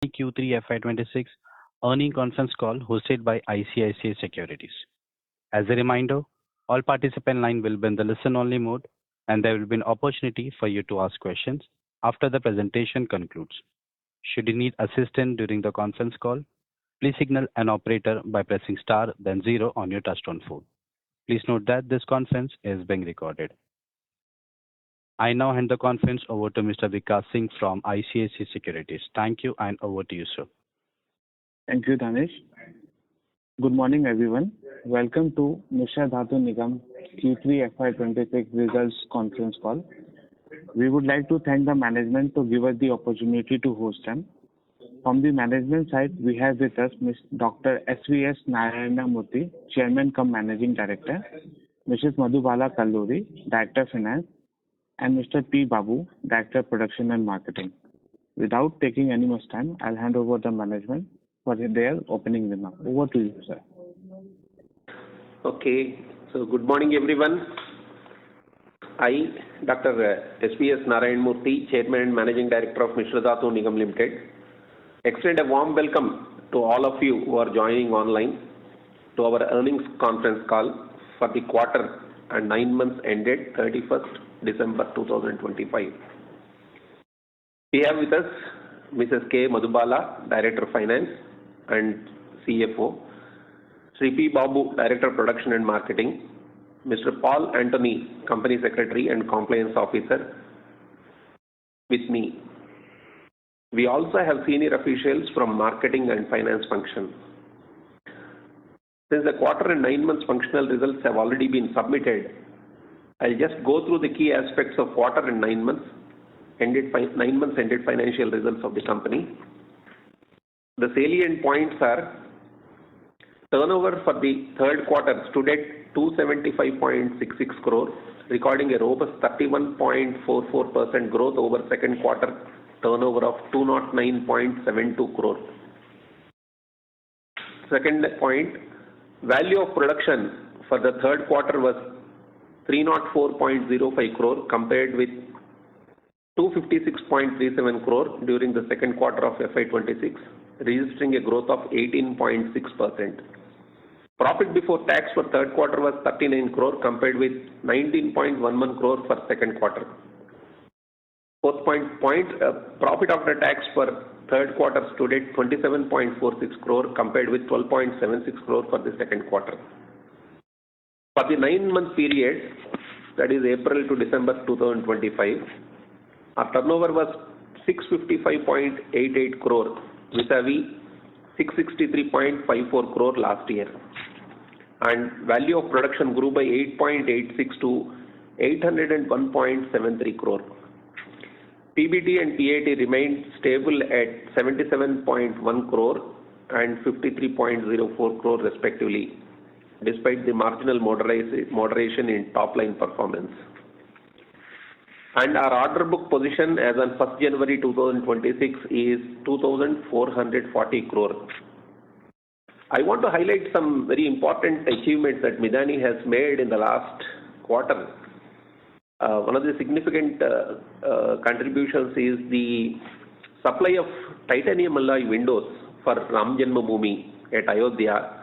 Q3 FY26 earning conference call hosted by ICICI Securities. As a reminder, all participant line will be in the listen-only mode, and there will be an opportunity for you to ask questions after the presentation concludes. Should you need assistance during the conference call, please signal an operator by pressing star then zero on your touchtone phone. Please note that this conference is being recorded. I now hand the conference over to Mr. Vikas Singh from ICICI Securities. Thank you, and over to you, sir. Thank you, Danish. Good morning, everyone. Welcome to Mishra Dhatu Nigam Q3 FY26 results conference call. We would like to thank the management to give us the opportunity to host them. From the management side, we have with us Dr. S.V.S. Narayana Murthy, Chairman cum Managing Director, Mrs. Madhubala Kalluri, Director Finance, and Mr. P. Babu, Director Production and Marketing. Without taking any much time, I'll hand over the management for their opening remarks. Over to you, sir. Okay, so good morning, everyone. I, Dr. S.V.S. Narayana Murthy, Chairman and Managing Director of Mishra Dhatu Nigam Limited, extend a warm welcome to all of you who are joining online to our earnings conference call for the quarter and 9 months ended 31st December 2025. We have with us Mrs. K. Madhubala, Director of Finance and CFO, Sri P. Babu, Director of Production and Marketing, Mr. Paul Anthony, Company Secretary and Compliance Officer with me. We also have senior officials from Marketing and Finance function. Since the quarter and 9 months functional results have already been submitted, I'll just go through the key aspects of quarter and 9 months ended financial results of the company. The salient points are: turnover for the third quarter stood at 275.66 crore, recording a robust 31.44% growth over second quarter turnover of 209.72 crore. Second point, value of production for the third quarter was 304.05 crore compared with 256.37 crore during the second quarter of FY26, registering a growth of 18.6%. Profit before tax for third quarter was 39 crore compared with 19.11 crore for second quarter. Fourth point, profit after tax for third quarter stood at 27.46 crore compared with 12.76 crore for the second quarter. For the 9-month period, that is April to December 2025, our turnover was 655.88 crore vis-a-vis 663.54 crore last year, and value of production grew by 8.86 to 801.73 crore. PBT and PAT remained stable at 77.1 crore and 53.04 crore respectively, despite the marginal moderation in top-line performance. And our order book position as on 1st January 2026 is 2,440 crore. I want to highlight some very important achievements that Midani has made in the last quarter. One of the significant contributions is the supply of titanium alloy windows for Ram Janmabhoomi at Ayodhya.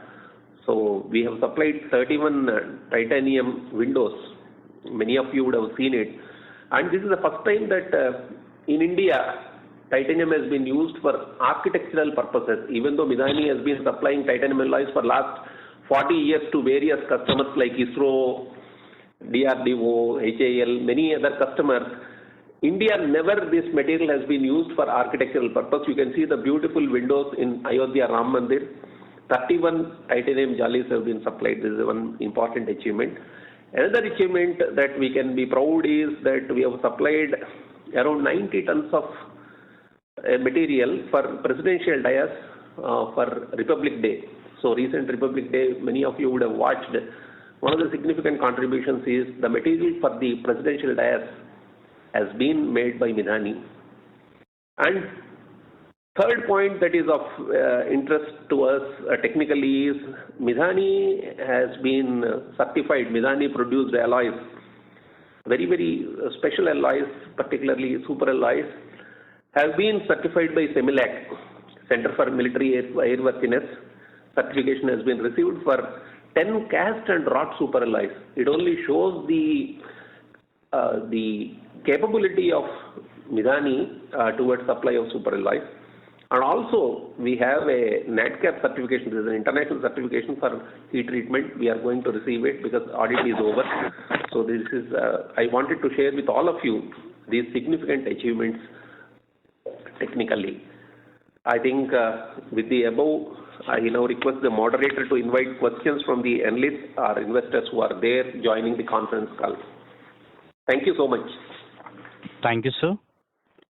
So we have supplied 31 titanium windows. Many of you would have seen it. And this is the first time that in India, titanium has been used for architectural purposes, even though Midani has been supplying titanium alloys for last 40 years to various customers like ISRO, DRDO, HAL, many other customers. India, never this material has been used for architectural purpose. You can see the beautiful windows in Ayodhya Ram Mandir. 31 titanium jalis have been supplied. This is one important achievement. Another achievement that we can be proud is that we have supplied around 90 tons of material for presidential dais for Republic Day. So recent Republic Day, many of you would have watched. One of the significant contributions is the material for the presidential dais has been made by Midani. And third point that is of interest to us technically is Midani has been certified. Midani produced alloys, very, very special alloys, particularly super alloys, have been certified by Semilac Center for Military Airworthiness certification has been received for 10 cast and wrought super alloys. It only shows the capability of Midani towards supply of super alloys. And also, we have a NADCAP certification. This is an international certification for heat treatment. We are going to receive it because audit is over. So this is, I wanted to share with all of you these significant achievements technically. I think with the above, I now request the moderator to invite questions from the analysts or investors who are there joining the conference call. Thank you so much. Thank you, sir.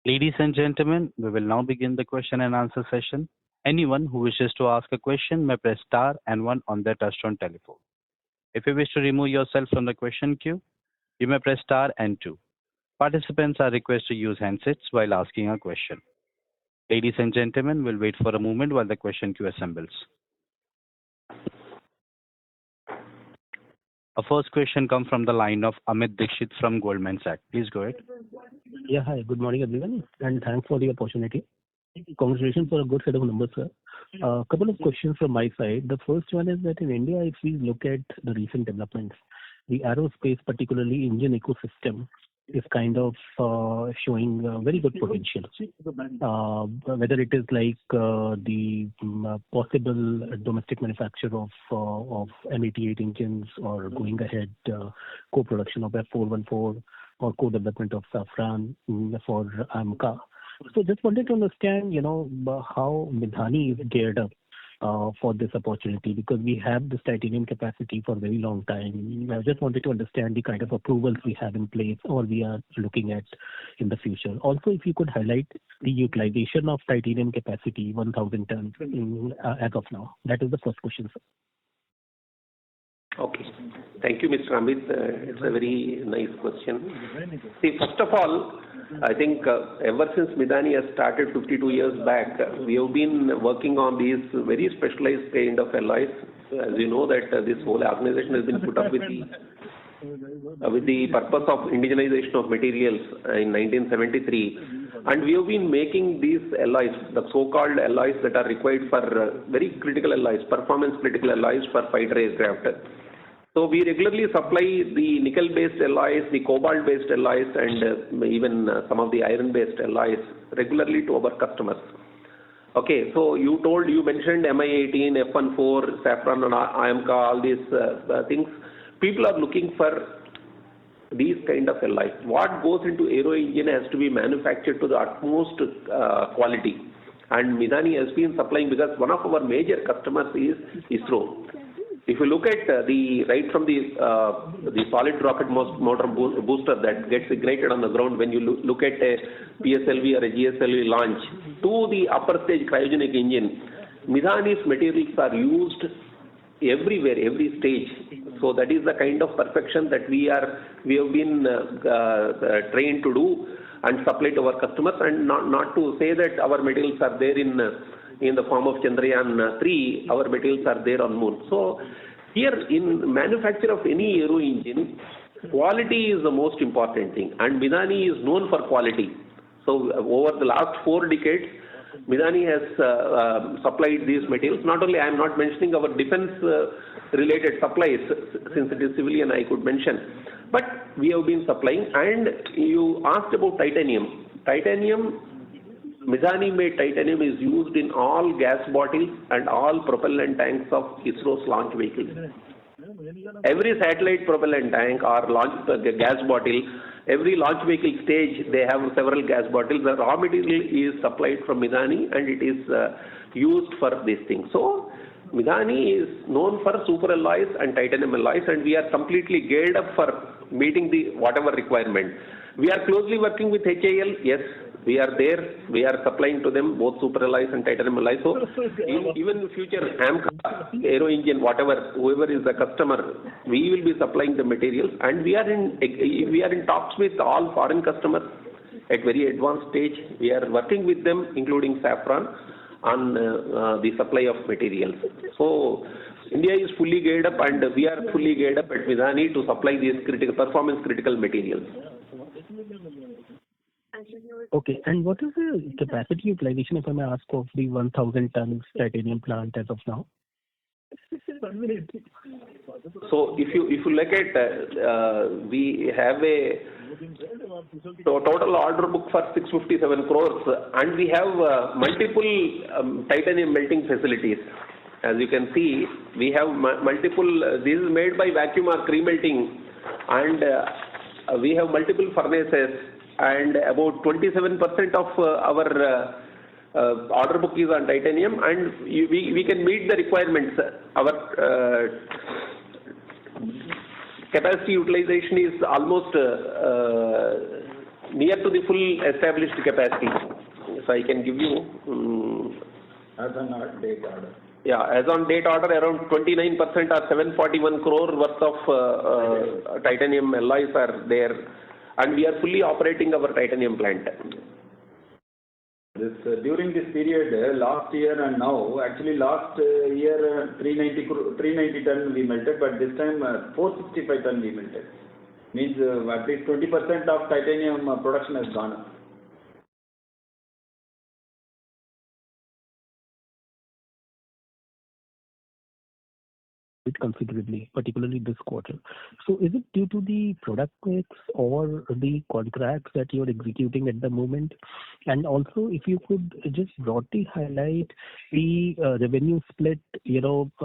Ladies and gentlemen, we will now begin the question and answer session. Anyone who wishes to ask a question may press star and one on their touchtone telephone. If you wish to remove yourself from the question queue, you may press star and two. Participants are requested to use handsets while asking a question. Ladies and gentlemen, we'll wait for a moment while the question queue assembles. Our first question comes from the line of Amit Dixit from Goldman Sachs. Please go ahead. Yeah, hi. Good morning, everyone, and thanks for the opportunity. Congratulations for a good set of numbers, sir. A couple of questions from my side. The first one is that in India, if we look at the recent developments, the aerospace, particularly engine ecosystem, is kind of showing very good potential. Whether it is like the possible domestic manufacture of M88 engines or going ahead co-production of F414 or co-development of Safran for AMCA. So just wanted to understand, how Midani is geared up for this opportunity, because we have this titanium capacity for a very long time. I just wanted to understand the kind of approvals we have in place or we are looking at in the future. Also, if you could highlight the utilization of titanium capacity, 1,000 tons as of now. That is the first question, sir. Okay. Thank you, Mr. Amit. It's a very nice question. See, first of all, I think ever since Midani has started 52 years back, we have been working on these very specialized kind of alloys. As you know that this whole organization has been put up with the purpose of indigenization of materials in 1973. And we have been making these alloys, the so-called alloys that are required for very critical alloys, performance critical alloys for fighter aircraft. So we regularly supply the nickel-based alloys, the cobalt-based alloys, and even some of the iron-based alloys regularly to our customers. Okay, so you mentioned Mi-18, F14, Safran, and AMCA, all these things. People are looking for these kind of alloys. What goes into aero engine has to be manufactured to the utmost quality. And Midani has been supplying, because one of our major customers is ISRO. If you look at right from the solid rocket motor booster that gets ignited on the ground, when you look at a PSLV or a GSLV launch, to the upper stage cryogenic engine, Midani's materials are used everywhere, every stage. So that is the kind of perfection that we have been trained to do and supply to our customers. And not to say that our materials are there in the form of Chandrayaan 3, our materials are there on moon. So here in manufacture of any aero engine, quality is the most important thing, and Midani is known for quality. So over the last 4 decades, Midani has supplied these materials. Not only, I am not mentioning our defense related supplies, since it is civilian I could mention, but we have been supplying. And you asked about titanium. Midani made titanium is used in all gas bottles and all propellant tanks of ISRO's launch vehicles. Every satellite propellant tank or launch gas bottle, every launch vehicle stage, they have several gas bottles. The raw material is supplied from Midani and it is used for this thing. So Midani is known for super alloys and titanium alloys, and we are completely geared up for meeting the whatever requirement. We are closely working with HAL. Yes, we are there. We are supplying to them both super alloys and titanium alloys. So even in future, AMCA, aero engine, whoever is the customer, we will be supplying the materials. And we are in talks with all foreign customers at very advanced stage. We are working with them, including Safran, on the supply of materials. So India is fully geared up, and we are fully geared up at Midani to supply these performance critical materials. Okay. And what is the capacity utilization, if I may ask, of the 1,000 tons titanium plant as of now? So if you look at, we have a total order book for 657 crores, and we have multiple titanium melting facilities. As you can see, we have multiple. This is made by vacuum arc remelting, and we have multiple furnaces, and about 27% of our order book is on titanium, and we can meet the requirements. Our capacity utilization is almost near to the full established capacity. So I can give you as on date order. Yeah, as on date order, around 29% or 741 crore worth of titanium alloys are there, and we are fully operating our titanium plant. This during this period, last year and now, actually last year 390 ton we melted, but this time 465 ton we melted. Means at least 20% of titanium production has gone up. Considerably, particularly this quarter. So is it due to the product mix or the contracts that you're executing at the moment? And also, if you could just broadly highlight the revenue split,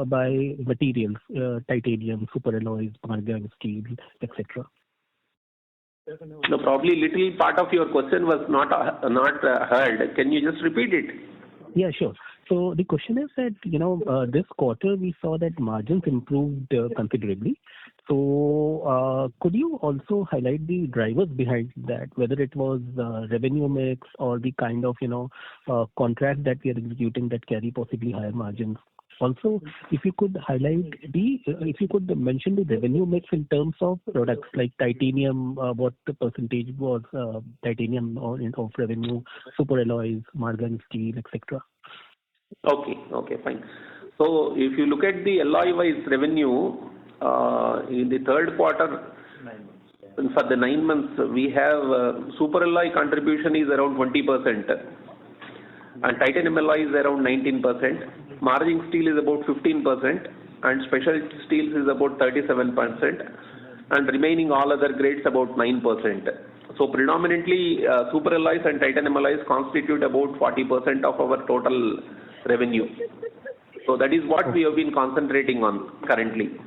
by materials, titanium, superalloys, margin, steel, etc. No, probably little part of your question was not heard. Can you just repeat it? Yeah, sure. So the question is that, this quarter we saw that margins improved considerably. So could you also highlight the drivers behind that, whether it was revenue mix or the kind of, contract that we are executing that carry possibly higher margins? Also, if you could mention the revenue mix in terms of products like titanium, what the percentage was titanium of revenue, superalloys, margin, steel, etc. Okay, fine. So if you look at the alloy-wise revenue, in the third quarter, for the 9 months, we have superalloy contribution is around 20%, and titanium alloy is around 19%, margin steel is about 15%, and specialty steels is about 37%, and remaining all other grades about 9%. So predominantly superalloys and titanium alloys constitute about 40% of our total revenue. So that is what we have been concentrating on currently.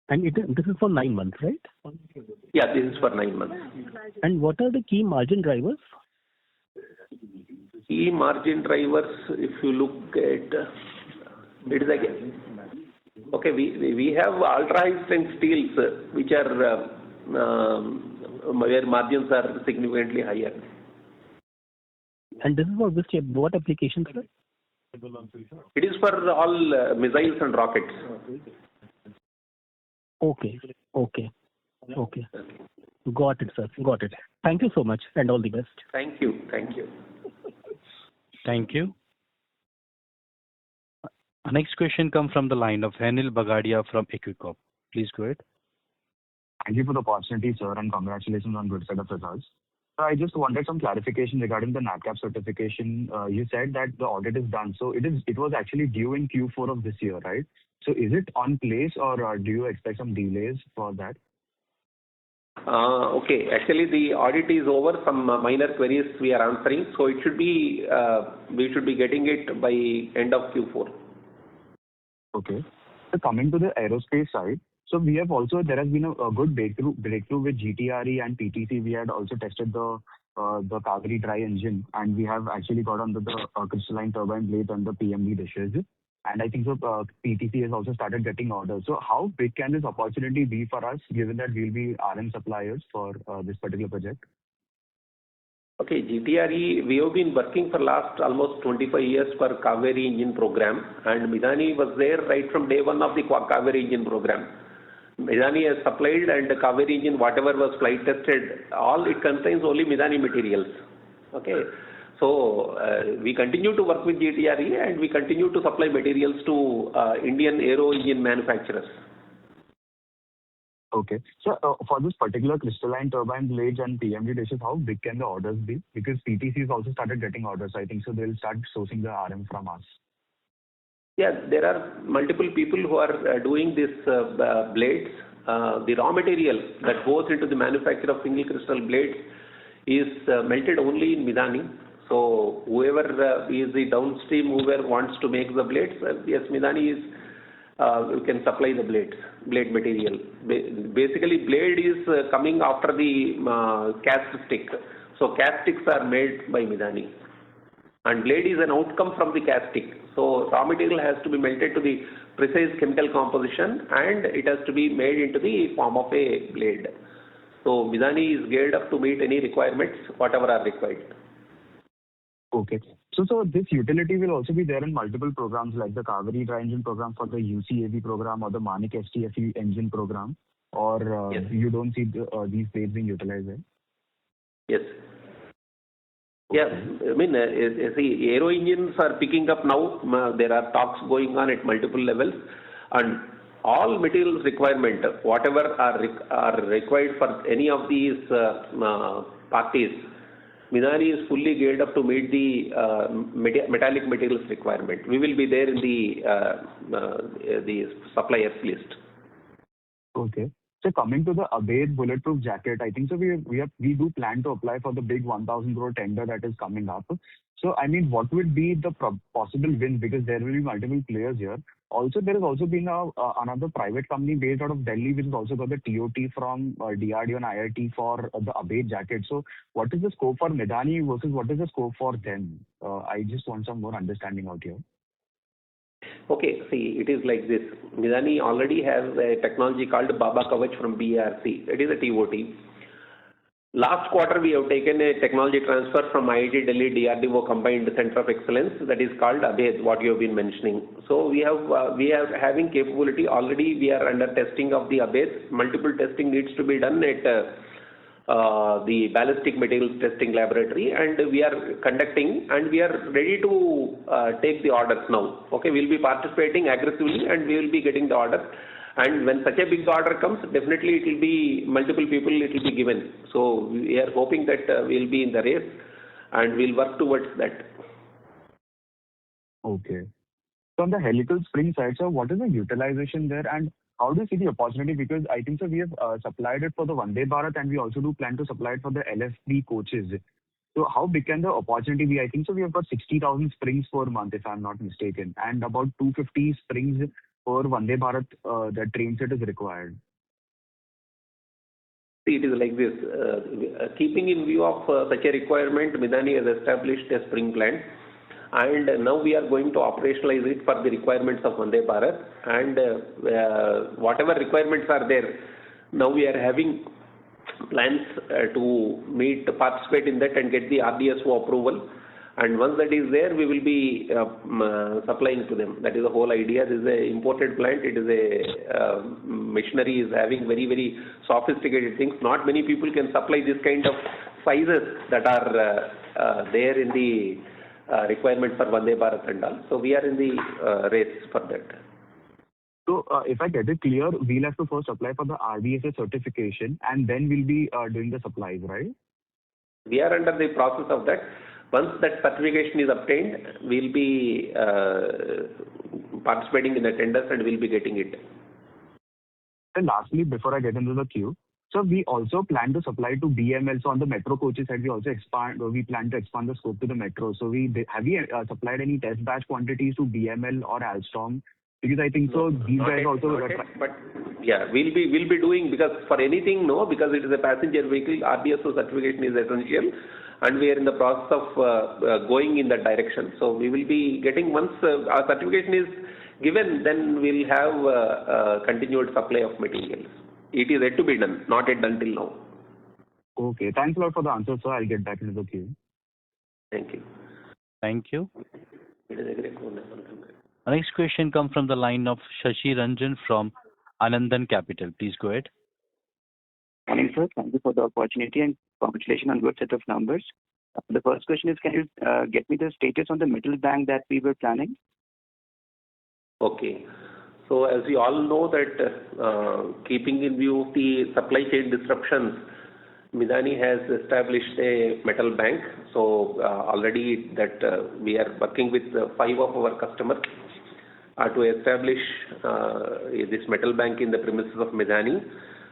And this is for 9 months, right? Yeah, this is for 9 months. And what are the key margin drivers? Key margin drivers, if you look at it is again. Okay, we have ultra high strength steels which are where margins are significantly higher. And this is for what applications, sir? It is for all missiles and rockets. Okay. Got it, sir. Got it. Thank you so much, and all the best. Thank you. Thank you. Our next question comes from the line of Henil Bagadia from Equicorp. Please go ahead. Thank you for the opportunity, sir, and congratulations on good set of results. So I just wanted some clarification regarding the NADCAP certification. You said that the audit is done, so it was actually due in Q4 of this year, right? So is it on place, or do you expect some delays for that? Okay, actually the audit is over. Some minor queries we are answering, so it should be we should be getting it by end of Q4. Okay. So coming to the aerospace side, so we have also, there has been a good breakthrough with GTRE and PTC. We had also tested the Kaveri dry engine, and we have actually got under the crystalline turbine blade and the PMD dishes. And I think so PTC has also started getting orders. So how big can this opportunity be for us, given that we'll be RM suppliers for this particular project? Okay, GTRE, we have been working for last almost 25 years for Kaveri engine program, and Midani was there right from day one of the Kaveri engine program. Midani has supplied, and the Kaveri engine, whatever was flight tested, all it contains only Midani materials. Okay, so we continue to work with GTRE, and we continue to supply materials to Indian aero engine manufacturers. Okay. So for this particular crystalline turbine blades and PMD dishes, how big can the orders be? Because PTCs also started getting orders. I think so they'll start sourcing the RM from us. Yeah, there are multiple people who are doing these blades. The raw material that goes into the manufacture of single crystal blades is melted only in Midani. So whoever is the downstream, whoever wants to make the blades, yes, Midani is, you can supply the blade material. Basically, blade is coming after the cast stick. So cast sticks are made by Midani. And blade is an outcome from the cast stick. So raw material has to be melted to the precise chemical composition and it has to be made into the form of a blade. So Midani is geared up to meet any requirements, whatever are required. Okay. So this utility will also be there in multiple programs like the Kaveri dry engine program for the UCAV program or the Manik STFE engine program, or Yes. you don't see these blades being utilized there? Yes. Yeah, I mean, see, aero engines are picking up now. There are talks going on at multiple levels, and all materials requirement, whatever are required for any of these parties, Minari is fully geared up to meet the metallic materials requirement. We will be there in the suppliers list. Okay. So coming to the Abed bulletproof jacket, I think so we do plan to apply for the big 1,000 crore tender that is coming up. So I mean, what would be the possible win, because there will be multiple players here. Also, there has also been another private company based out of Delhi which has also got the TOT from DRDO and IIT for the Abed jacket. So what is the scope for Medani versus what is the scope for them? I just want some more understanding out here. Okay, see, it is like this. Midani already has a technology called Baba Kavach from BARC. It is a TOT. Last quarter, we have taken a technology transfer from IIT Delhi DRDO Combined Center of Excellence that is called Abed, what you have been mentioning. So we are having capability already. We are under testing of the Abed. Multiple testing needs to be done at the ballistic materials testing laboratory, and we are conducting, and we are ready to take the orders now. Okay, we'll be participating aggressively and we will be getting the orders. And when such a big order comes, definitely it will be multiple people, it will be given. So we are hoping that we'll be in the race and we'll work towards that. Okay. So on the helical spring side, so what is the utilization there and how do you see the opportunity? Because I think so we have supplied it for the Vande Bharat and we also do plan to supply it for the LFB coaches. So how big can the opportunity be? I think so we have got 60,000 springs per month, if I'm not mistaken, and about 250 springs per Vande Bharat that train set is required. See, it is like this. Keeping in view of such a requirement, Midani has established a spring plant. And now we are going to operationalize it for the requirements of Vande Bharat. And whatever requirements are there, now we are having plans to participate in that and get the RDSO approval. And once that is there, we will be supplying to them. That is the whole idea. This is an imported plant. It is a machinery is having very, very sophisticated things. Not many people can supply this kind of sizes that are there in the requirement for Vande Bharat and all. So we are in the race for that. So if I get it clear, we'll have to first apply for the RDSA certification and then we'll be doing the supplies, right? We are under the process of that. Once that certification is obtained, we'll be participating in the tenders and we'll be getting it. And lastly, before I get into the queue, so we also plan to supply to BML. So on the metro coaches side, we plan to expand the scope to the metro. So have we supplied any test batch quantities to BML or Alstom? Because I think so these guys also. But yeah, we'll be doing, because for anything, no, because it is a passenger vehicle, RDSO certification is essential, and we are in the process of going in that direction. So we will be getting, once our certification is given, then we'll have continued supply of materials. It is yet to be done, not yet done till now. Okay, thanks a lot for the answer, sir. I'll get back into the queue. Thank you. Thank you. Our next question comes from the line of Shashi Ranjan from Anandan Capital. Please go ahead. Morning, sir. Thank you for the opportunity and congratulations on good set of numbers. The first question is, can you get me the status on the middle bank that we were planning? Okay. So as we all know that keeping in view of the supply chain disruptions, Midani has established a metal bank. So already that we are working with 5 of our customers to establish this metal bank in the premises of Midani.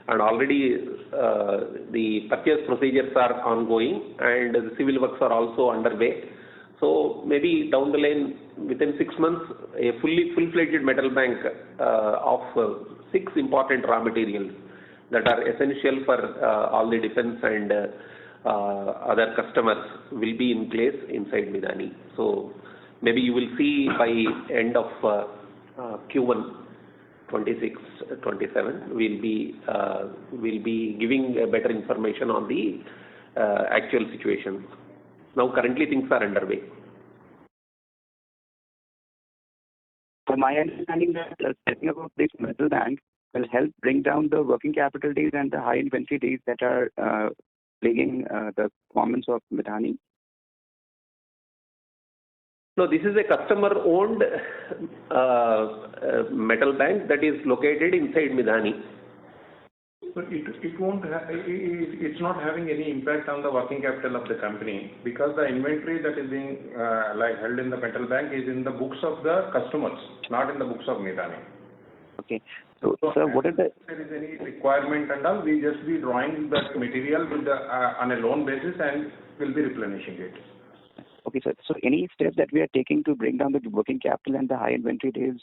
And already the purchase procedures are ongoing and the civil works are also underway. So maybe down the line, within 6 months, a full-fledged metal bank of 6 important raw materials that are essential for all the defense and other customers will be in place inside Midani. So maybe you will see by end of Q1 26-27, we'll be giving better information on the actual situation. Now currently things are underway. So my understanding that setting up of this metal bank will help bring down the working capital days and the high inventory days that are plaguing the performance of Midani. No, this is a customer-owned metal bank that is located inside Midani. So it won't. It's not having any impact on the working capital of the company because the inventory that is being held in the metal bank is in the books of the customers, not in the books of Midani. Okay. So sir, what is the? If there is any requirement and all, we just be drawing that material with on a loan basis and will be replenishing it. Okay, sir. So any steps that we are taking to bring down the working capital and the high inventory days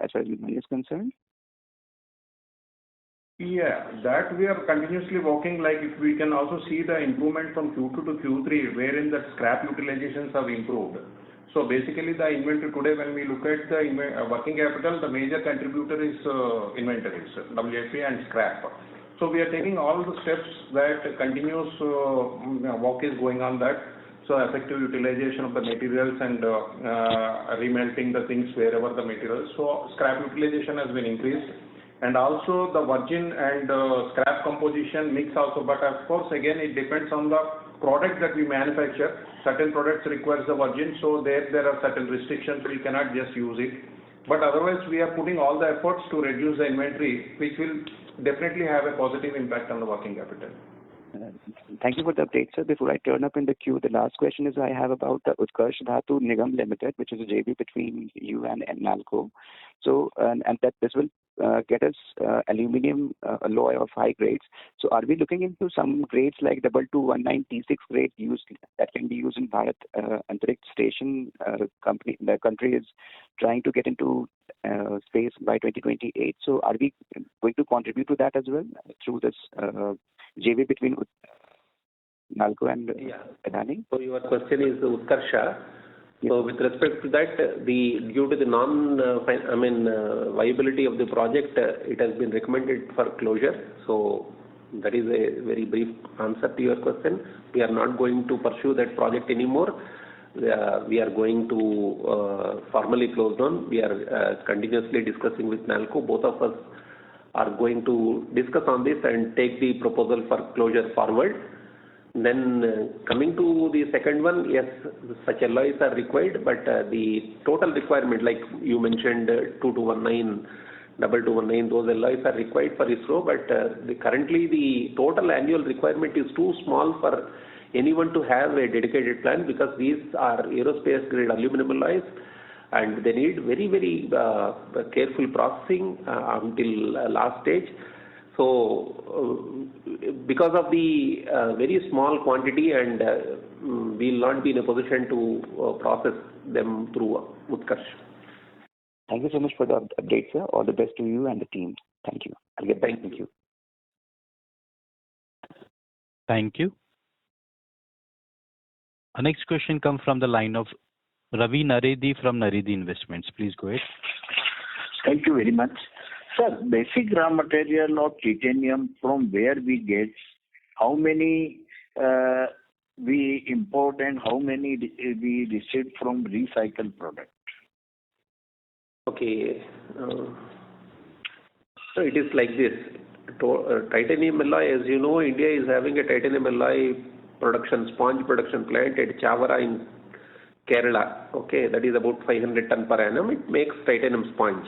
as far as Midani is concerned? Yeah, that we are continuously working. Like if we can also see the improvement from Q2 to Q3, wherein the scrap utilizations have improved. So basically, the inventory today, when we look at the working capital, the major contributor is inventories, WFE and scrap. So we are taking all the steps that continuous work is going on that. So effective utilization of the materials and remelting the things wherever the materials. So scrap utilization has been increased. And also the virgin and scrap composition mix also. But of course, again, it depends on the product that we manufacture. Certain products requires the virgin, so there are certain restrictions. We cannot just use it. But otherwise, we are putting all the efforts to reduce the inventory, which will definitely have a positive impact on the working capital. Thank you for the update, sir. Before I turn up in the queue, the last question is I have about the Mishra Dhatu Nigam Limited, which is a JV between you and NALCO. So, and that this will get us aluminium alloy of high grades. So, are we looking into some grades like 2219 T6 grade used that can be used in Bharat Antariksh Station? The country is trying to get into space by 2028. So, are we going to contribute to that as well through this JV between NALCO and Adani? So your question is Utkarsha. Yes. So with respect to that, due to the viability of the project, it has been recommended for closure. So that is a very brief answer to your question. We are not going to pursue that project anymore. We are going to formally close down. We are continuously discussing with NALCO. Both of us are going to discuss on this and take the proposal for closure forward. Then coming to the second one, yes, such alloys are required, but the total requirement, like you mentioned, 2219, 2219, those alloys are required for ISRO, but currently the total annual requirement is too small for anyone to have a dedicated plant because these are aerospace grade aluminum alloys and they need very, very careful processing until last stage. So, because of the very small quantity and we will not be in a position to process them through Utkarsh. Thank you so much for the update, sir. All the best to you and the team. Thank you. I'll get back with you. Thank you. Our next question comes from the line of Ravi Naredi from Naredi Investments. Please go ahead. Thank you very much. Sir, basic raw material of titanium, from where we get, how many we import and how many we receive from recycled product? Okay. So it is like this. Titanium alloy, as you know, India is having a titanium alloy sponge production plant at Chavara in Kerala. Okay, that is about 500 ton per annum. It makes titanium sponge.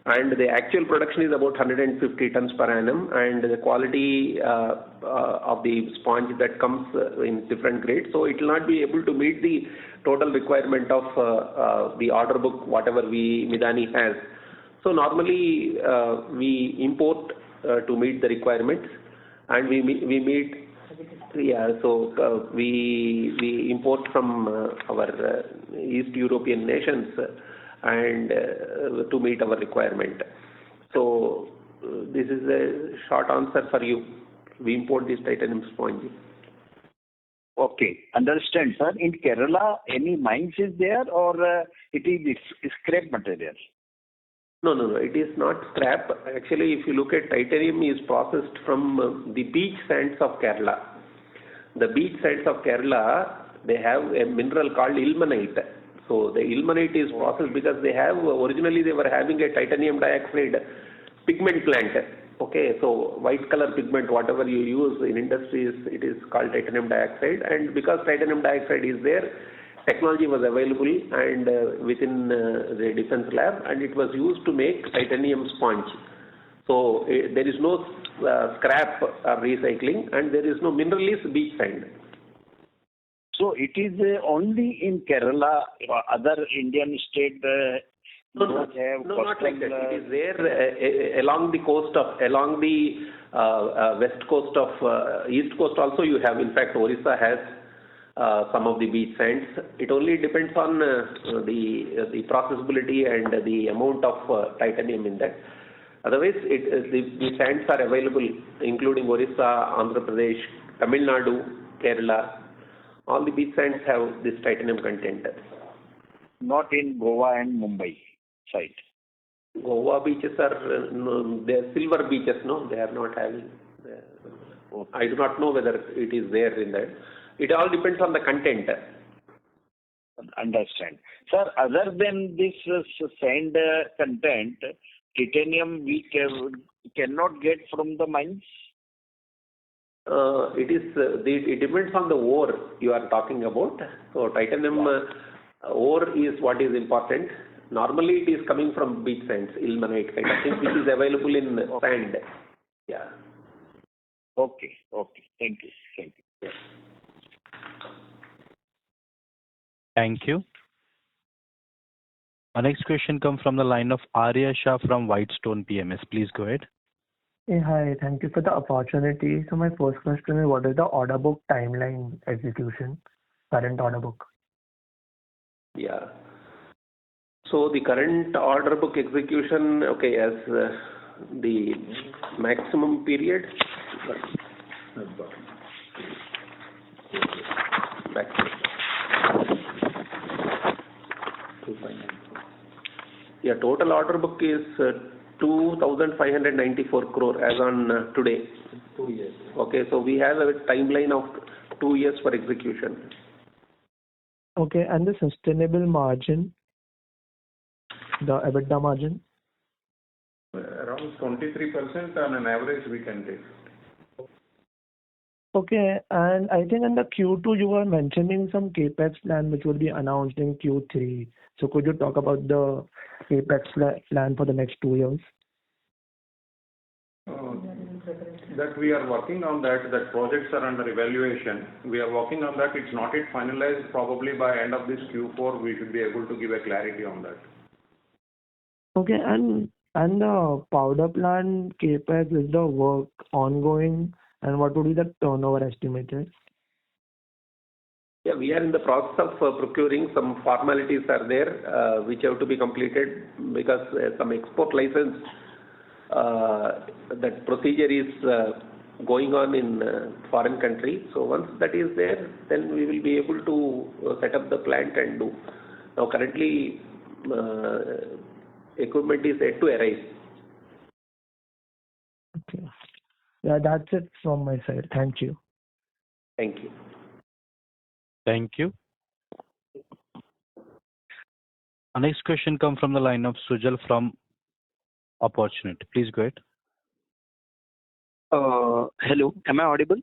and the actual production is about 150 tons per annum, and the quality of the sponge that comes in different grades, so it will not be able to meet the total requirement of the order book whatever Midani has. So normally we import to meet the requirements, and we meet. Yeah, so we import from our East European nations and to meet our requirement. So this is a short answer for you. We import this titanium sponge. Okay, understand, sir. In Kerala, any mines is there, or it is scrap material? No. It is not scrap. Actually, if you look at titanium, is processed from the beach sands of Kerala. The beach sands of Kerala, they have a mineral called ilmenite. So the ilmenite is processed because originally they were having a titanium dioxide pigment plant. Okay, so white color pigment, whatever you use in industries, it is called titanium dioxide. And because titanium dioxide is there, technology was available and within the defense lab, and it was used to make titanium sponge. So there is no scrap or recycling, and there is no mineralized beach sand. So it is only in Kerala, other Indian state don't have no, not like that. It is there along the west coast of east coast also you have. In fact, Orissa has some of the beach sands. It only depends on the processability and the amount of titanium in that. Otherwise, the sands are available, including Orissa, Andhra Pradesh, Tamil Nadu, Kerala. All the beach sands have this titanium content. Not in Goa and Mumbai side. Goa beaches are they are silver beaches. No, they are not having. I do not know whether it is there in that. It all depends on the content. Understand, sir. Other than this sand content, titanium we cannot get from the mines. It depends on the ore you are talking about. So titanium ore is what is important. Normally it is coming from beach sands, ilmenite kind of thing, which is available in sand. Yeah. Okay. Thank you. Yeah. Thank you. Our next question comes from the line of Arya Shah from Whitestone PMS. Please go ahead. Hey, hi. Thank you for the opportunity. So my first question is, what is the order book timeline execution, current order book? Yeah. So the current order book execution, okay, as the maximum period. Yeah, total order book is 2,594 crore as on today. 2 years. Okay, so we have a timeline of 2 years for execution. Okay, and the sustainable margin, the EBITDA margin? Around 23% on an average we can take. Okay, and I think in the Q2 you were mentioning some capex plan which will be announced in Q3. So could you talk about the capex plan for the next 2 years? That we are working on that projects are under evaluation. We are working on that. It's not yet finalized. Probably by end of this Q4 we should be able to give a clarity on that. Okay, and the powder plant capex, is the work ongoing, and what would be the turnover estimated? Yeah, we are in the process of procuring. Some formalities are there which have to be completed because some export license, that procedure is going on in foreign country. So once that is there, then we will be able to set up the plant and do. Now currently equipment is yet to arrive. Okay. Yeah, that's it from my side. Thank you. Thank you. Thank you. Our next question comes from the line of Sujal from Opportunity. Please go ahead. Hello, am I audible?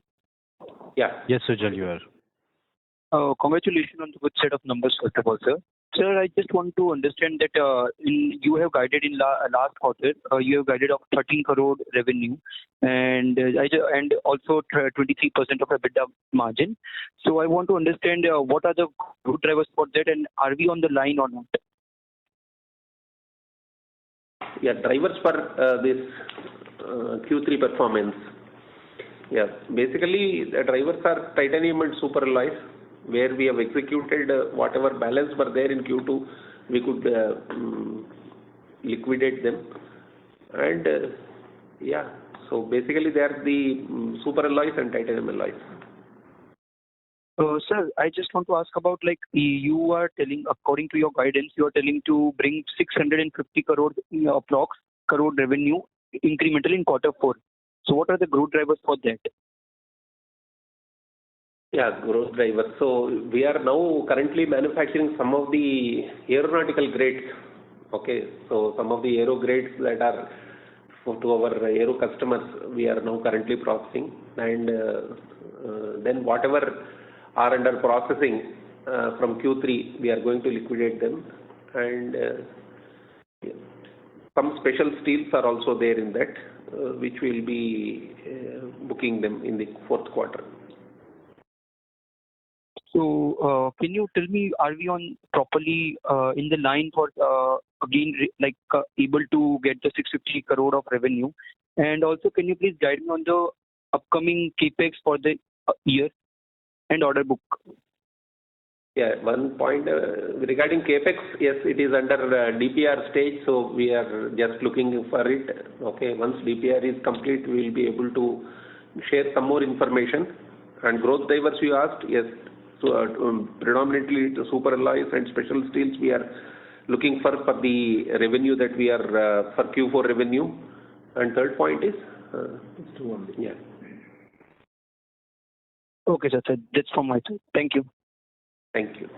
Yeah. Yes, Sujal, you are. Congratulations on the good set of numbers, first of all, sir. Sir, I just want to understand that you have guided in last quarter, you have guided of 13 crore revenue and and also 23% of EBITDA margin. So I want to understand what are the growth drivers for that, and are we on the line or not? Yeah, drivers for this Q3 performance. Yeah, basically the drivers are titanium and super alloys, where we have executed whatever balance were there in Q2, we could liquidate them. And yeah, so basically they are the super alloys and titanium alloys. Sir, I just want to ask about, like, you are telling, according to your guidance, you are telling to bring 650 crore approx crore revenue incremental in quarter 4. So what are the growth drivers for that? Yeah, growth drivers. So we are now currently manufacturing some of the aeronautical grades. Okay, so some of the aero grades that are to our aero customers, we are now currently processing, and then whatever are under processing from Q3, we are going to liquidate them, and some special steels are also there in that, which will be booking them in the fourth quarter. So can you tell me, are we on properly in the line for again able to get the 650 crore of revenue? And also, can you please guide me on the upcoming capex for the year and order book? Yeah, one point regarding capex, yes, it is under DPR stage, so we are just looking for it. Okay, once DPR is complete, we will be able to share some more information. And growth drivers you asked, yes, so predominantly the super alloys and special steels we are looking for the revenue that we are for Q4 revenue. And third point is yeah. Okay, sir. That's from my side. Thank you. Thank you.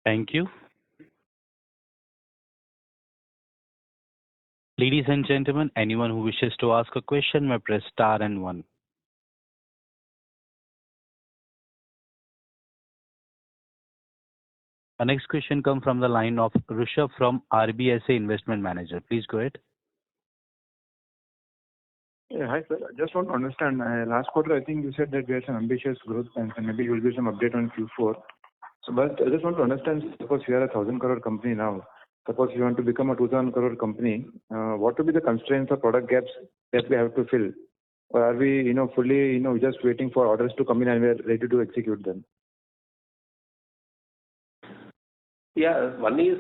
Thank you. Ladies and gentlemen, anyone who wishes to ask a question may press star and 1. Our next question comes from the line of Rishabh from RBSA Investment Manager. Please go ahead. Yeah, hi sir. I just want to understand, last quarter I think you said that we had some ambitious growth plans and maybe you will give some update on Q4. So, but I just want to understand, suppose we are a 1,000 crore company now, suppose you want to become a 2,000 crore company, what will be the constraints or product gaps that we have to fill? Or are we, fully, just waiting for orders to come in and we are ready to execute them? Yeah, one is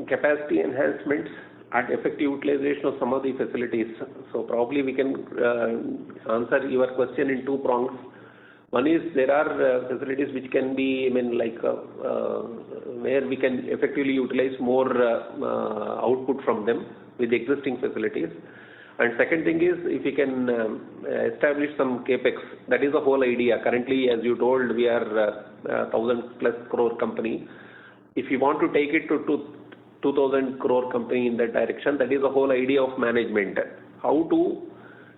capacity enhancements and effective utilization of some of the facilities. So probably we can answer your question in 2 prongs. One is there are facilities which can be, where we can effectively utilize more output from them with the existing facilities. And second thing is, if we can establish some capex, that is the whole idea. Currently, as you told, we are 1,000+ crore company. If you want to take it to 2,000 crore company in that direction, that is the whole idea of management. How to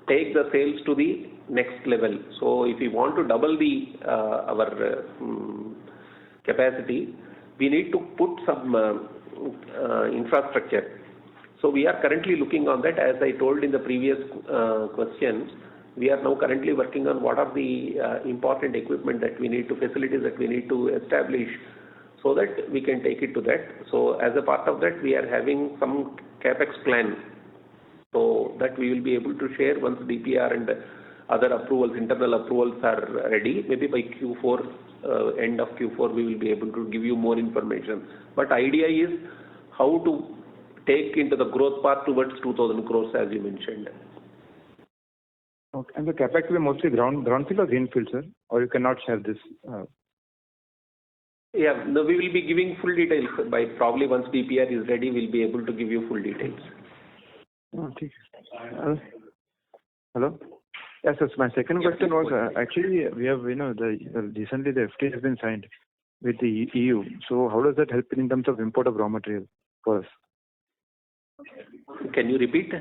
take the sales to the next level. So if we want to double our capacity, we need to put some infrastructure. So we are currently looking on that. As I told in the previous question, we are now currently working on what are the important equipment that we need to, facilities that we need to establish, so that we can take it to that. So as a part of that, we are having some capex plan, so that we will be able to share once DPR and other approvals, internal approvals are ready. Maybe by Q4, end of Q4, we will be able to give you more information. But idea is how to take into the growth path towards 2,000 crores, as you mentioned. Okay. And the capex will be mostly brownfield or greenfield, sir? Or you cannot share this? Yeah, no, we will be giving full details by probably once DPR is ready, we'll be able to give you full details. Okay. Hello? Yes, sir. My second question was, actually, we have, recently the FTA has been signed with the EU. So how does that help in terms of import of raw material for us? Can you repeat?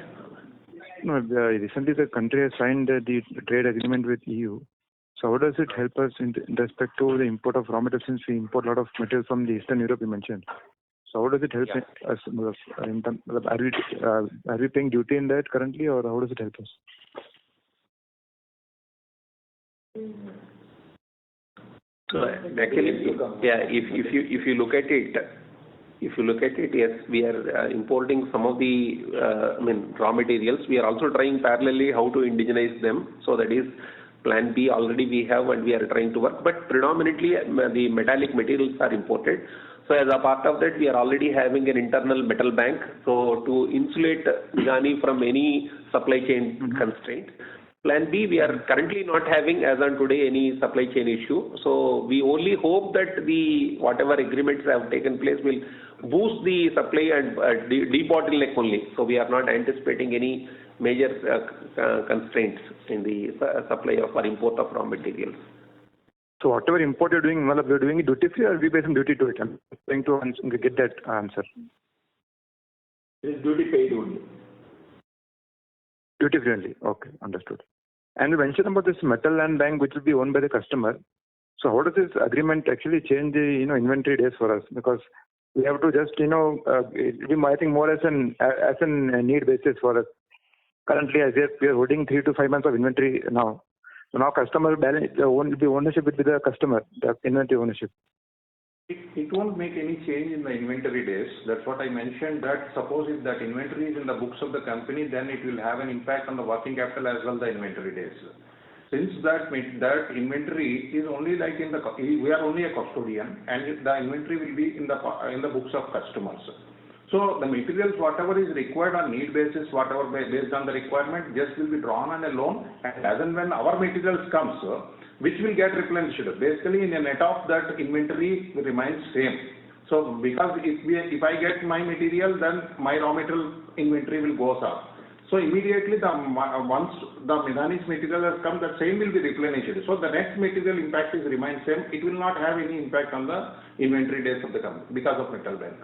No, recently the country has signed the trade agreement with EU. So how does it help us in respect to the import of raw materials, since we import a lot of materials from the Eastern Europe you mentioned? So how does it help us? Are we paying duty in that currently, or how does it help us? So actually, if you look at it, yes, we are importing some of the raw materials. We are also trying parallelly how to indigenize them. So that is plan B already we have, and we are trying to work. But predominantly the metallic materials are imported. So as a part of that, we are already having an internal metal bank. So to insulate Midani from any supply chain constraint. Plan B, we are currently not having as on today any supply chain issue. So we only hope that the whatever agreements have taken place will boost the supply and debottleneck only. So we are not anticipating any major constraints in the supply of or import of raw materials. So whatever import you're doing, we're doing it duty free, or we pay some duty to it? I'm trying to get that answer. It is duty paid only. Duty free only. Okay, understood. And you mentioned about this metal land bank which will be owned by the customer. So how does this agreement actually change the inventory days for us? Because we have to just it will be, I think, more as an need basis for us. Currently, as we are holding 3 to 5 months of inventory now. So now customer balance, the ownership will be the customer, the inventory ownership. It won't make any change in the inventory days. That's what I mentioned, that suppose if that inventory is in the books of the company, then it will have an impact on the working capital as well, the inventory days. Since that inventory is only like we are only a custodian, and the inventory will be in the books of customers. So the materials, whatever is required on need basis, whatever based on the requirement, just will be drawn on a loan, and as and when our materials comes, which will get replenished. Basically, in a net of that inventory remains same. So because if I get my material, then my raw material inventory will go up. So immediately once the Midani's material has come, that same will be replenished. So the next material impact is remains same. It will not have any impact on the inventory days of the company because of metal bank.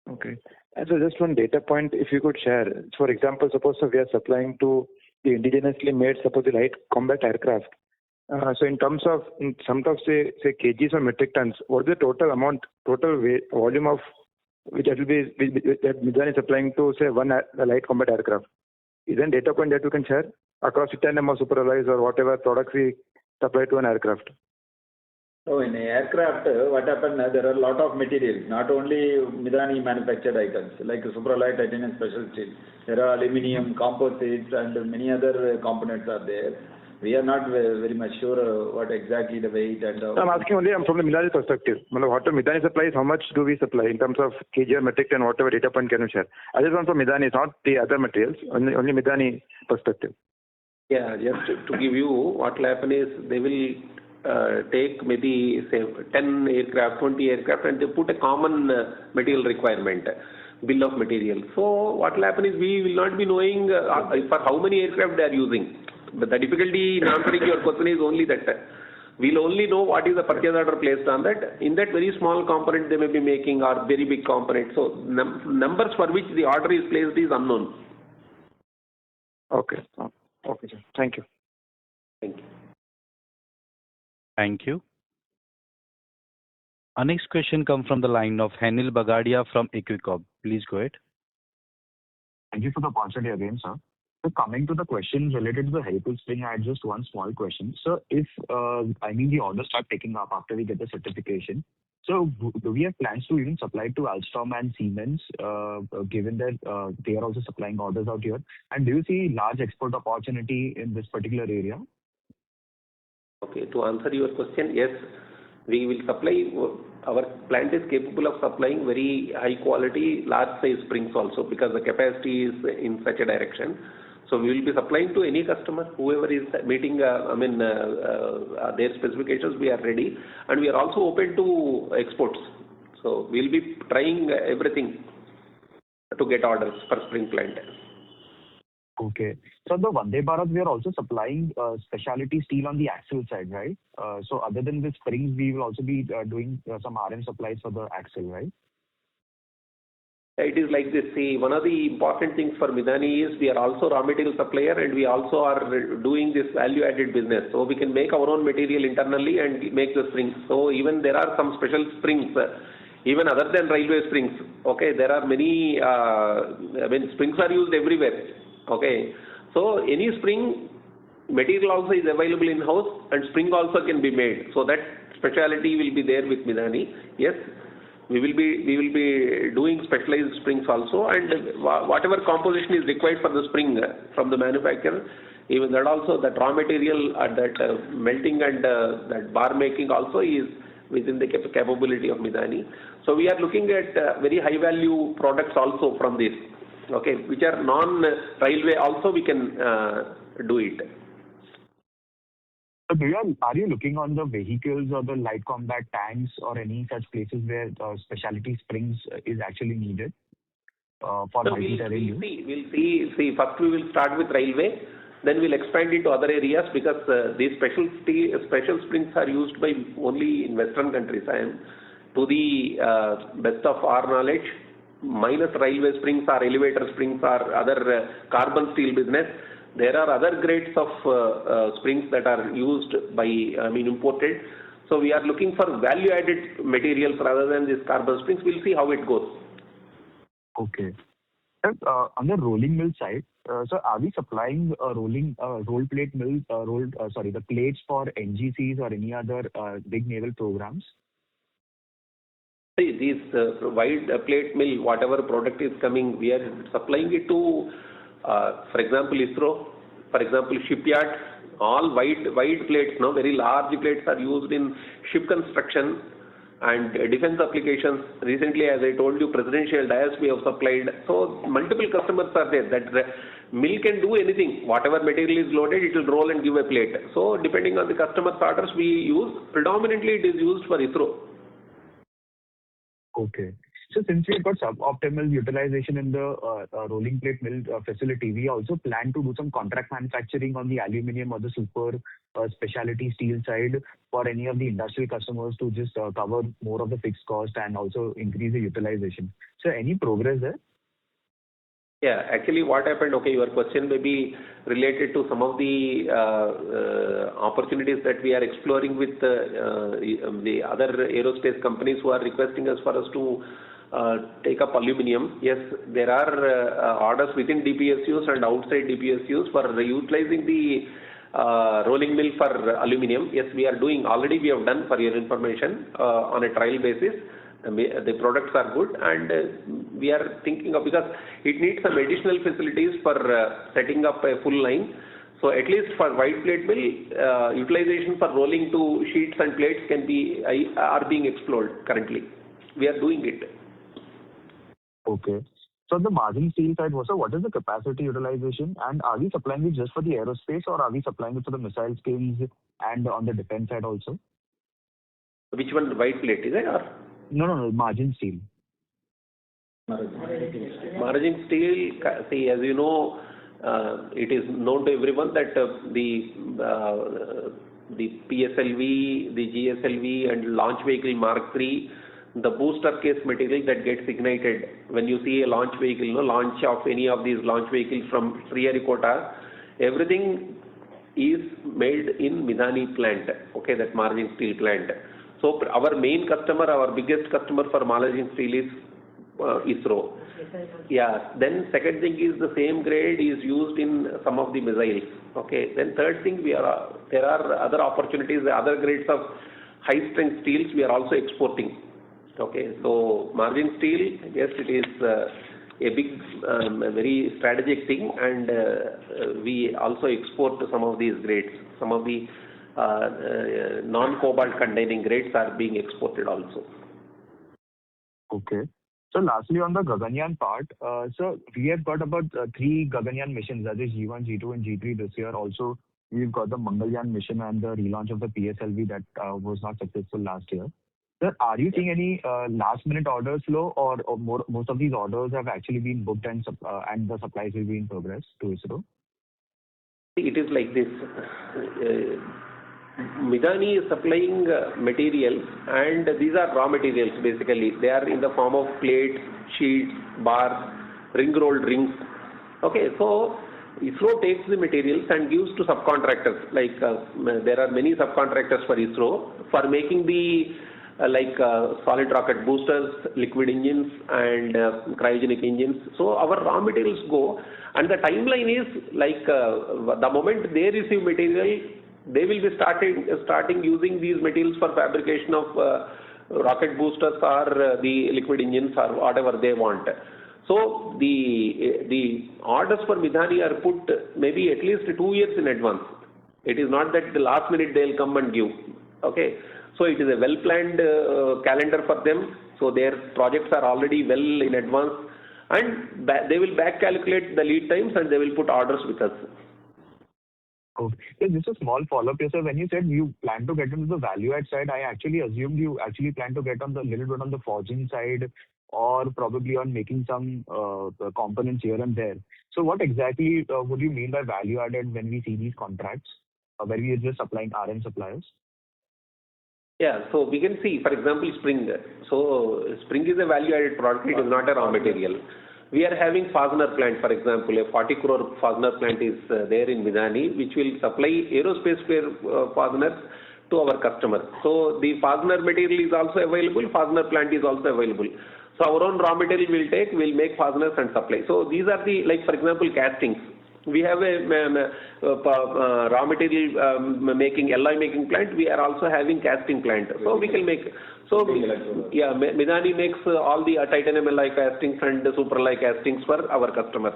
Okay. And so just one data point, if you could share. For example, suppose we are supplying to the indigenously made, suppose the light combat aircraft. So in terms of say kgs or metric tons, what is the total amount, volume of which that will be that Midani is supplying to say one light combat aircraft? Is there a data point that you can share across titanium or superalloys or whatever products we supply to an aircraft? So in aircraft, what happened, there are a lot of materials, not only Midani manufactured items, like superalloy, titanium, special steel. There are aluminium, composites, and many other components are there. We are not very much sure what exactly the weight and... I'm asking only from the Midani perspective. Whatever Midani supplies, how much do we supply in terms of kg or metric ton, whatever data point can you share? I just want from Midani, not the other materials, only Midani perspective. Yeah, just to give you, what will happen is they will take maybe say 10 aircraft, 20 aircraft, and they put a common material requirement, bill of material. So what will happen is we will not be knowing for how many aircraft they are using. But the difficulty in answering your question is only that we'll only know what is the purchase order placed on that. In that very small component they may be making or very big component. So numbers for which the order is placed is unknown. Okay. Okay, sir. Thank you. Thank you. Thank you. Our next question comes from the line of Henil Bagadia from Equicorp. Please go ahead. Thank you for the opportunity again, sir. So coming to the question related to the helical spring, I had just one small question. So if, the orders start picking up after we get the certification, so do we have plans to even supply to Alstom and Siemens, given that they are also supplying orders out here? And do you see large export opportunity in this particular area? Okay, to answer your question, yes, we will supply. Our plant is capable of supplying very high quality, large size springs also, because the capacity is in such a direction. So we will be supplying to any customer, whoever is meeting their specifications. We are ready, and we are also open to exports. So we will be trying everything to get orders for spring plant. Okay. So the Vande Bharat, we are also supplying specialty steel on the axle side, right? So other than the springs, we will also be doing some RM supplies for the axle, right? It is like this. See, one of the important things for Midani is we are also raw material supplier and we also are doing this value-added business. So we can make our own material internally and make the springs. So even there are some special springs, even other than railway springs. Okay, there are many. Springs are used everywhere. Okay, so any spring material also is available in house and spring also can be made. So that speciality will be there with Midani. Yes. We will be doing specialized springs also, and whatever composition is required for the spring from the manufacturer, even that also, that raw material, that melting and that bar making also is within the capability of Midani. So we are looking at very high value products also from this, okay, which are non-railway also we can do it. So are you looking on the vehicles or the light combat tanks or any such places where specialty springs is actually needed for multi-terrain use? We'll see. First we will start with railway, then we'll expand into other areas because these special springs are used by only in Western countries. And to the best of our knowledge, minus railway springs or elevator springs or other carbon steel business, there are other grades of springs that are used by, imported. So we are looking for value-added materials rather than these carbon springs. We'll see how it goes. Okay. On the rolling mill side, so are we supplying roll plate mills, the plates for NGCs or any other big naval programs? See, these wide plate mill, whatever product is coming, we are supplying it to for example, ISRO, for example, shipyard, all wide plates, very large plates are used in ship construction and defense applications. Recently, as I told you, presidential dias we have supplied. So multiple customers are there. That mill can do anything. Whatever material is loaded, it will roll and give a plate. So depending on the customer's orders we use, predominantly it is used for ISRO. Okay. So since we've got suboptimal utilization in the rolling plate mill facility, we also plan to do some contract manufacturing on the aluminium or the super specialty steel side for any of the industrial customers to just cover more of the fixed cost and also increase the utilization. So any progress there? Yeah, actually what happened, okay, your question may be related to some of the opportunities that we are exploring with the other aerospace companies who are requesting us for us to take up aluminium. Yes, there are orders within DPSUs and outside DPSUs for utilizing the rolling mill for aluminium. Yes, we are doing, already we have done, for your information, on a trial basis. The products are good, and we are thinking of, because it needs some additional facilities for setting up a full line. So at least for wide plate mill, utilization for rolling to sheets and plates are being explored currently. We are doing it. Okay. So on the margin steel side also, what is the capacity utilization, and are we supplying it just for the aerospace or are we supplying it for the missile skills and on the defense side also? Which one, wide plate is it or? No, margin steel. Margin steel, see, as you know, it is known to everyone that the PSLV, the GSLV and launch vehicle Mark III, the booster case material that gets ignited when you see a launch vehicle, launch of any of these launch vehicles from Sriharikota, everything is made in Midani plant, okay, that margin steel plant. So our main customer, our biggest customer for margin steel is ISRO. Yeah. Then second thing is the same grade is used in some of the missiles. Okay. Then third thing, there are other opportunities, other grades of high strength steels we are also exporting. Okay. So margin steel, yes, it is a big, very strategic thing, and we also export to some of these grades. Some of the non-cobalt containing grades are being exported also. Okay. So lastly, on the Gaganyaan part, so we have got about 3 Gaganyaan missions, that is G1, G2 and G3 this year. Also, we've got the Mangalyaan mission and the relaunch of the PSLV that was not successful last year. Sir, are you seeing any last-minute orders flow, or most of these orders have actually been booked and the supplies will be in progress to ISRO? It is like this. Midani is supplying materials, and these are raw materials basically. They are in the form of plates, sheets, bars, ring-rolled rings. Okay, so ISRO takes the materials and gives to subcontractors. Like there are many subcontractors for ISRO for making the solid rocket boosters, liquid engines, and cryogenic engines. So our raw materials go, and the timeline is the moment they receive material, they will be starting using these materials for fabrication of rocket boosters or the liquid engines or whatever they want. So the orders for Midani are put maybe at least 2 years in advance. It is not that the last minute they will come and give. Okay, so it is a well planned calendar for them. So their projects are already well in advance, and they will back calculate the lead times and they will put orders with us. Okay. Yeah, just a small follow-up here, sir. When you said you plan to get into the value add side, I actually assumed you actually plan to get on the little bit on the forging side, or probably on making some components here and there. So what exactly would you mean by value added when we see these contracts, where we are just supplying RM suppliers? Yeah, so we can see, for example, spring. So spring is a value-added product, it is not a raw material. We are having fastener plant, for example, a 40 crore fastener plant is there in Midani, which will supply aerospace fasteners to our customers. So the fastener material is also available, fastener plant is also available. So our own raw material we'll make fasteners and supply. So these are the, like for example, castings. We have a raw material making, alloy making plant. We are also having casting plant. So we can make. So yeah, Midani makes all the titanium alloy castings and super alloy castings for our customers.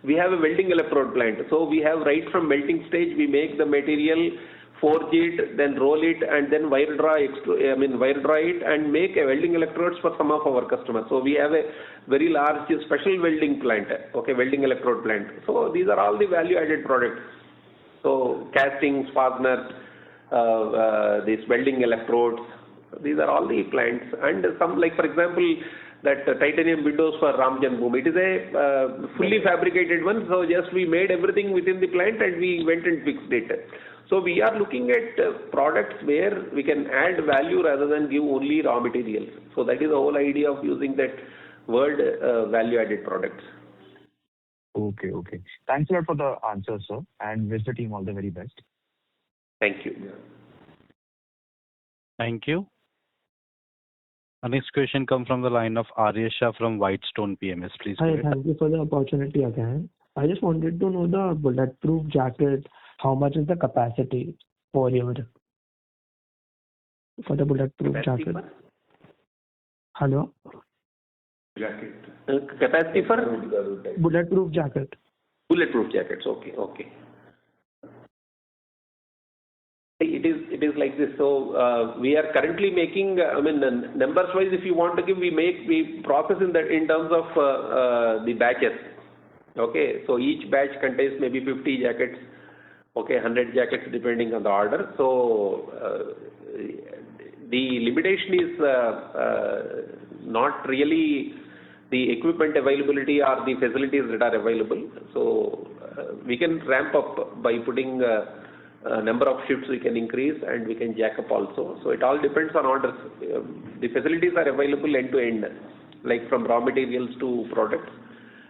We have a welding electrode plant. So we have right from melting stage, we make the material, forge it, then roll it, and then wire draw it and make a welding electrodes for some of our customers. So we have a very large special welding plant, okay, welding electrode plant. So these are all the value-added products. So castings, fasteners, these welding electrodes, these are all the plants. And some, like for example, that titanium windows for Ram Janmabhoomi, it is a fully fabricated one. So just we made everything within the plant and we went and fixed it. So we are looking at products where we can add value rather than give only raw materials. So that is the whole idea of using that word value-added products. Okay. Thanks a lot for the answer, sir, and wish the team all the very best. Thank you. Thank you. Our next question comes from the line of Arya Shah from Whitestone PMS. Please go Hi, ahead. thank you for the opportunity again. I just wanted to know the bulletproof jacket, how much is the capacity per year for the bulletproof jacket? Hello? Capacity for? Bulletproof jacket. Bulletproof jackets, okay. It is like this. So we are currently making. Numbers wise, if you want to give, we process in terms of the batches. Okay, so each batch contains maybe 50 jackets. Okay, 100 jackets depending on the order. So the limitation is not really the equipment availability or the facilities that are available. So we can ramp up by putting number of shifts we can increase, and we can jack up also. So it all depends on orders. The facilities are available end to end, like from raw materials to products.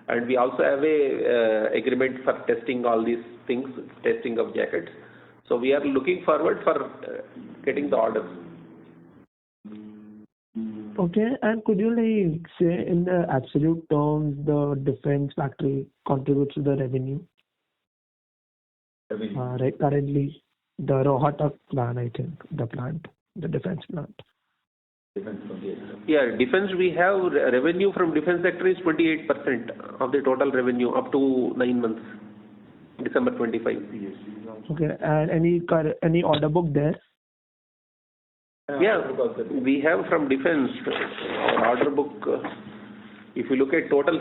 And we also have a agreement for testing all these things, testing of jackets. So we are looking forward for getting the orders. Okay, and could you say in the absolute terms the defense factory contributes to the revenue? Right, currently the Rohtak plant, I think, the defense plant. Yeah, defense, we have revenue from defense sector is 28% of the total revenue up to 9 months, December 25. Okay, and any order book there? Yeah, we have from defense our order book. If you look at total,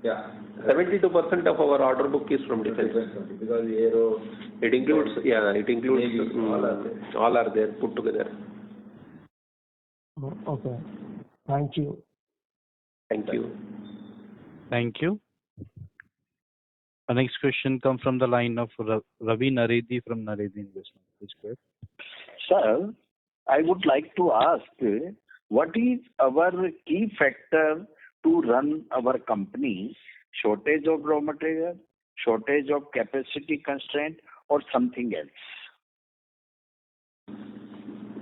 72% of our order book is from defense. Because aero, it includes all are there put together. Okay, thank you. Thank you. Thank you. Our next question comes from the line of Ravi Naredi from Naredi Investment. Please go ahead. Sir, I would like to ask, what is our key factor to run our company? Shortage of raw material, shortage of capacity constraint, or something else?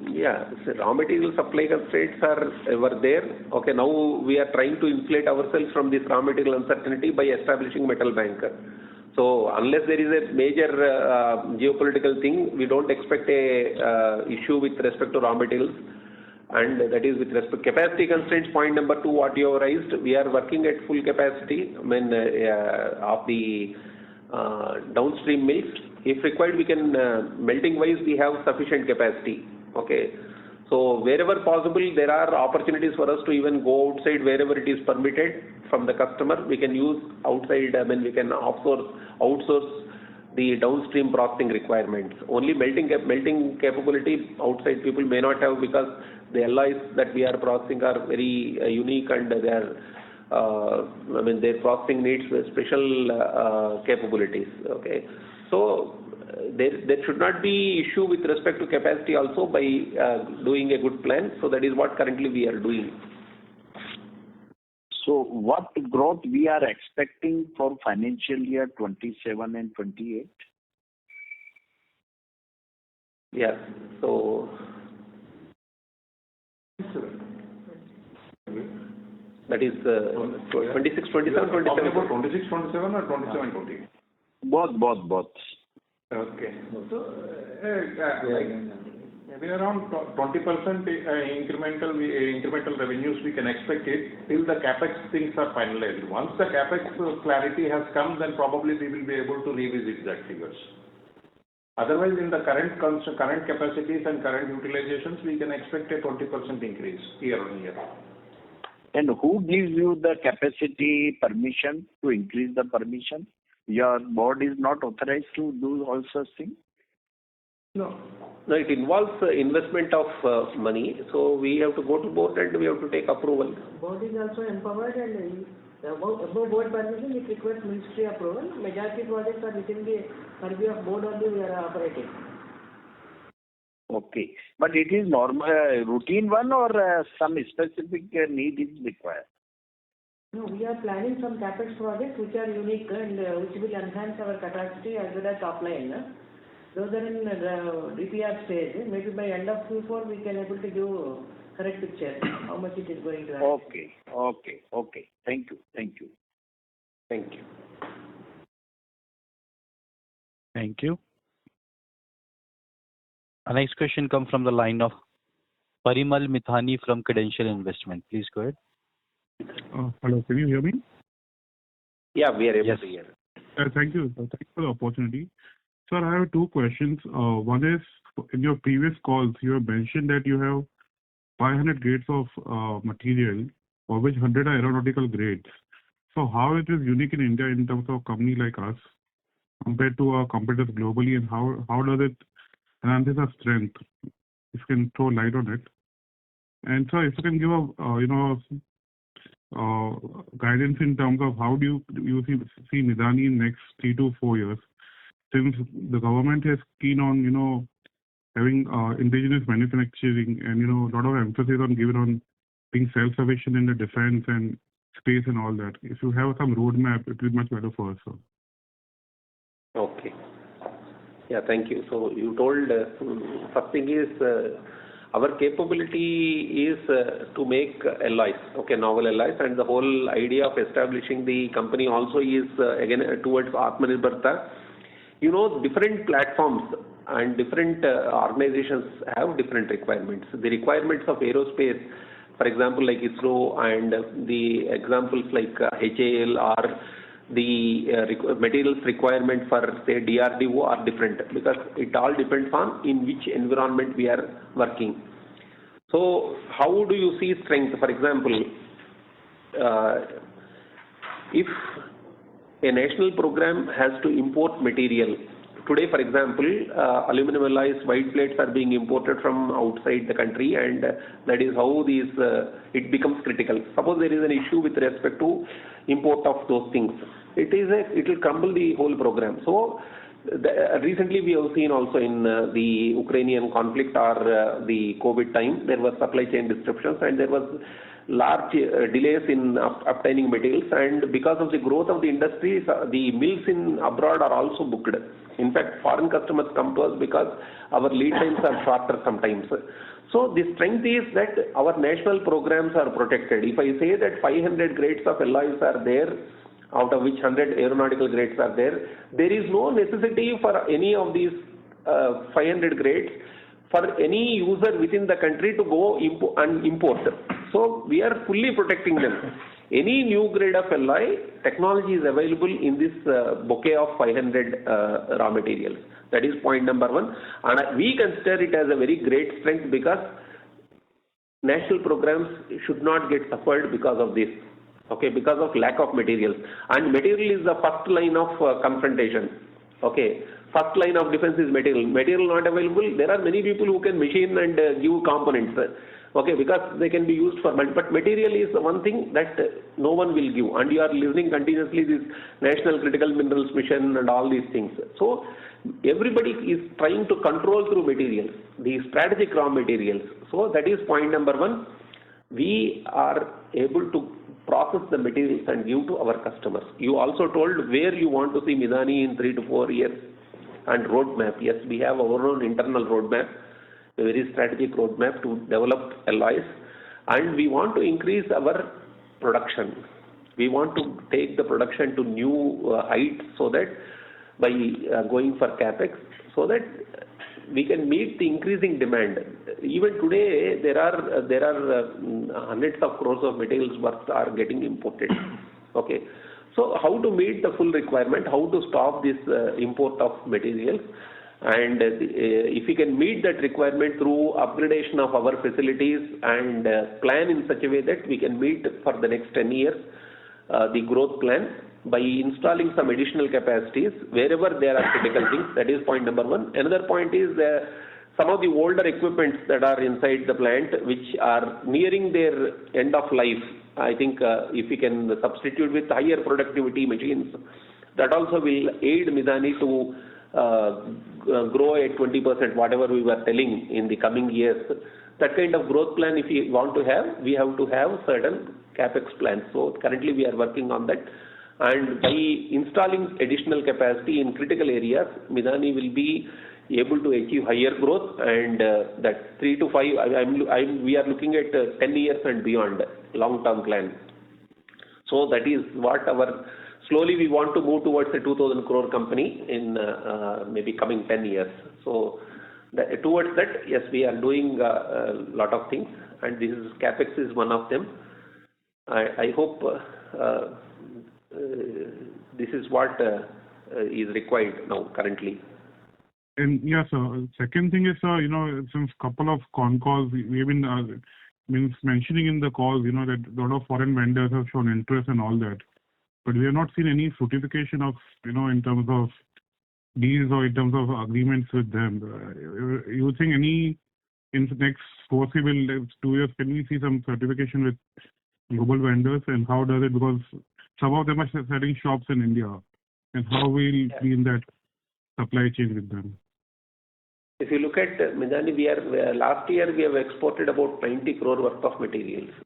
Yeah, so raw material supply constraints were there. Okay, now we are trying to insulate ourselves from this raw material uncertainty by establishing metal bank. So unless there is a major geopolitical thing, we don't expect a issue with respect to raw materials. And that is with respect to capacity constraints. Point number 2, what you have raised, we are working at full capacity. I mean, of the downstream mills. If required, we can melting wise we have sufficient capacity. Okay, so wherever possible, there are opportunities for us to even go outside wherever it is permitted from the customer. We can use outside. I mean, we can outsource the downstream processing requirements. Only melting capability outside people may not have, because the alloys that we are processing are very unique, and they are, I mean, their processing needs special capabilities. Okay, so there should not be issue with respect to capacity also by doing a good plan. So that is what currently we are doing. So what growth we are expecting for financial year 27 and 28? Yes. So that is 26, 27, 27. Talking about 26, 27 or 27, 20? Both. Okay. So, maybe around 20% incremental revenues we can expect it till the capex things are finalized. Once the capex clarity has come, then probably we will be able to revisit that figures. Otherwise, in the current capacities and current utilizations, we can expect a 20% increase year on year. And who gives you the capacity permission to increase the permission? Your board is not authorized to do all such things? No, it involves investment of money. So we have to go to board and we have to take approval. Board is also empowered, and above board permission, it requires ministry approval. Majority projects are within the purview of board only we are operating. Okay, but it is normal, routine one, or some specific need is required? No, we are planning some capex projects which are unique and which will enhance our capacity as well as top line. Those are in the DPR stage. Maybe by end of Q4 we can able to give correct picture how much it is going to happen. Okay. Thank you. Thank you. Our next question comes from the line of Parimal Mithani from Credential Investment. Please go ahead. Hello, can you hear me? Yeah, we are able to hear. Thank you. Thanks for the opportunity. Sir, I have two questions. One is, in your previous calls, you have mentioned that you have 500 grades of material, of which 100 are aeronautical grades. So how it is unique in India in terms of a company like us compared to our competitors globally, and how does it enhance our strength? If you can throw light on it. And so if you can give a guidance in terms of how do you see Nidani in next 3 to 4 years, since the government is keen on having indigenous manufacturing and a lot of emphasis on being self-sufficient in the defense and space and all that. If you have some roadmap, it will be much better for us, sir. Okay. Yeah, thank you. So you told first thing is our capability is to make alloys, novel alloys, and the whole idea of establishing the company also is again towards Atmanirbharta. Different platforms and different organizations have different requirements. The requirements of aerospace, for example, like ISRO, and the examples like HAL or the materials requirement for say DRDO are different, because it all depends on in which environment we are working. So how do you see strength? For example, if a national program has to import material, today for example, aluminum alloys, white plates are being imported from outside the country, and that is how it becomes critical. Suppose there is an issue with respect to import of those things. it will crumble the whole program. So recently we have seen also in the Ukrainian conflict or the COVID time, there was supply chain disruptions and there was large delays in obtaining materials, and because of the growth of the industries, the mills in abroad are also booked. In fact, foreign customers come to us because our lead times are shorter sometimes. So the strength is that our national programs are protected. If I say that 500 grades of alloys are there, out of which 100 aeronautical grades are there, there is no necessity for any of these 500 grades for any user within the country to go and import. So we are fully protecting them. Any new grade of alloy, technology is available in this bouquet of 500 raw materials. That is point number one. And we consider it as a very great strength because national programs should not get suffered because of this. Okay, because of lack of materials. And material is the first line of confrontation. Okay, first line of defense is material. Material not available, there are many people who can machine and give components. Okay, because they can be used for, but material is the one thing that no one will give. And you are listening continuously this National Critical Minerals Mission and all these things. So everybody is trying to control through materials, the strategic raw materials. So that is point number one. We are able to process the materials and give to our customers. You also told where you want to see Midani in 3 to 4 years and roadmap. Yes, we have our own internal roadmap, a very strategic roadmap to develop alloys, and we want to increase our production. We want to take the production to new heights so that by going for capex, so that we can meet the increasing demand. Even today, there are hundreds of crores of materials worth are getting imported. Okay, so how to meet the full requirement? How to stop this import of materials? And if we can meet that requirement through upgradation of our facilities and plan in such a way that we can meet for the next 10 years the growth plan by installing some additional capacities wherever there are critical things. That is point number one. Another point is some of the older equipments that are inside the plant which are nearing their end of life. I think if we can substitute with higher productivity machines, that also will aid Midani to grow at 20%, whatever we were telling in the coming years. That kind of growth plan, if we want to have, we have to have certain capex plans. So currently we are working on that. And by installing additional capacity in critical areas, Midani will be able to achieve higher growth, and that 3 to 5, we are looking at 10 years and beyond long-term plan. So that is what slowly we want to move towards a 2,000 crore company in maybe coming 10 years. So towards that, yes, we are doing a lot of things, and capex is one of them. I hope this is what is required now currently. And yes, sir. Second thing is, since couple of Concalls, we've been mentioning in the calls, that a lot of foreign vendors have shown interest and all that. But we have not seen any fructification of, in terms of deals or in terms of agreements with them. You think in the next foreseeable 2 years, can we see some certification with global vendors, and how does it, because some of them are setting shops in India, and how will we be in that supply chain with them? If you look at Midani, last year we have exported about 90 crore worth of materials.